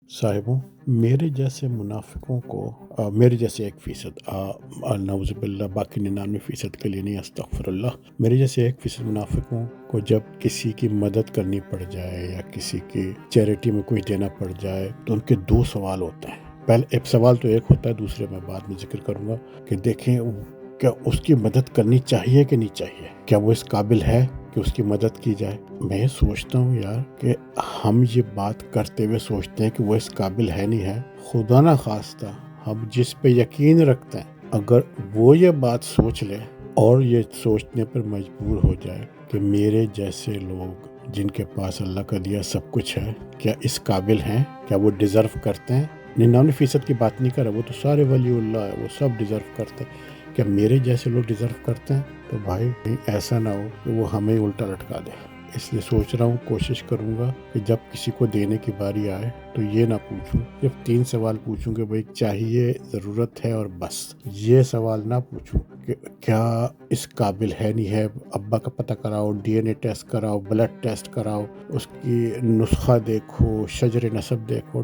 साहिबों, मेरे जैसे मुनाफिकों को मेरे जैसे 1% नऊज़ुबिल्लाह, बाकी 99% के लिए नहीं, अस्तगफिरुल्लाह, मेरे जैसे 1% मुनाफिकों को जब किसी की मदद करनी पड़ जाए या किसी की चैरिटी में कुछ देना पड़ जाए तो उनके दो सवाल होते हैं। पहले एक सवाल तो एक होता है, दूसरे मैं बाद में जिक्र करूँगा कि देखें क्या उसकी मदद करनी चाहिए कि नहीं चाहिए, क्या वो इस काबिल है कि उसकी मदद की जाए। मैं सोचता हूँ यार कि हम ये बात करते हुए सोचते हैं कि वो इस काबिल है नहीं है। खुदा ना खास्ता हम जिस पे यकीन रखते हैं, अगर वो ये बात सोच ले और ये सोचने पर मजबूर हो जाए कि मेरे जैसे लोग जिनके पास अल्लाह का दिया सब कुछ है, क्या इस काबिल हैं, क्या वो डिज़र्व करते हैं। 99% की बात नहीं कर रहा, वो तो सारे वलीउल्लाह है, वो सब डिज़र्व करते हैं। क्या मेरे जैसे लोग डिज़र्व करते हैं? तो भाई कहीं ऐसा ना हो कि वो हमें उल्टा लटका दे। इसलिए सोच रहा हूँ, कोशिश करूँगा कि जब किसी को देने की बारी आए तो ये ना पूछूं, सिर्फ 3 सवाल पूछूं कि भाई चाहिए, ज़रूरत है और बस। ये सवाल ना पूछूं कि क्या इस काबिल है नहीं है। अब्बा का पता कराओ, डीएनए टेस्ट कराओ, ब्लड टेस्ट कराओ, उसकी नुस्खा देखो, शजर नसब देखो।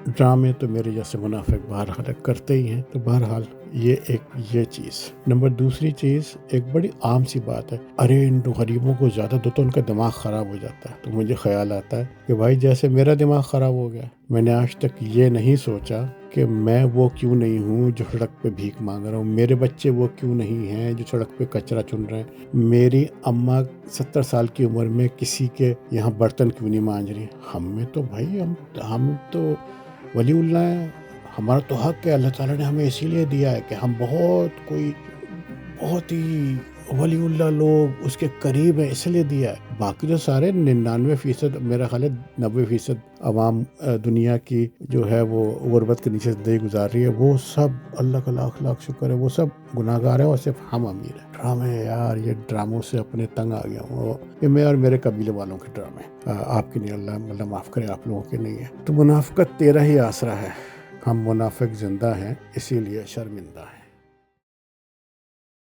ड्रामे तो मेरे जैसे मुनाफिक बहरहाल करते ही हैं। तो बहरहाल ये चीज़। नंबर दूसरी चीज़, एक बड़ी आम सी बात है, अरे इन गरीबों को ज़्यादा दो तो उनका दिमाग ख़राब हो जाता है। तो मुझे ख्याल आता है कि भाई जैसे मेरा दिमाग ख़राब हो गया, मैंने आज तक ये नहीं सोचा कि मैं वो क्यों नहीं हूँ जो सड़क पे भीख मांग रहा हूँ, मेरे बच्चे वो क्यों नहीं हैं जो सड़क पे कचरा चुन रहे हैं, मेरी अम्मा 70 साल की उम्र में किसी के यहाँ बर्तन क्यों नहीं मांज रही। हमें तो भाई हम तो वलीउल्लाह हैं, हमारा तो हक है, अल्लाह ताला ने हमें इसीलिए दिया है कि हम बहुत ही वलीउल्लाह लोग उसके करीब है, इसलिए दिया है। बाकी जो सारे 99%, मेरा ख्याल है 90% आवाम दुनिया की जो है वो गुर्बत के नीचे ज़िंदगी गुजार रही है, वो सब अल्लाह का लाख लाख शुक्र है, वो सब गुनाहगार है और सिर्फ हम अमीर हैं। ड्रामे यार, ये ड्रामों से अपने तंग आ गया हूँ। ये मैं और मेरे कबीले वालों के ड्रामे, आपकी नहीं, अल्लाह मतलब माफ़ करे, आप लोगों के नहीं है। तो मुनाफिकत तेरा ही आसरा है, हम मुनाफिक जिंदा हैं इसीलिए शर्मिंदा हैं।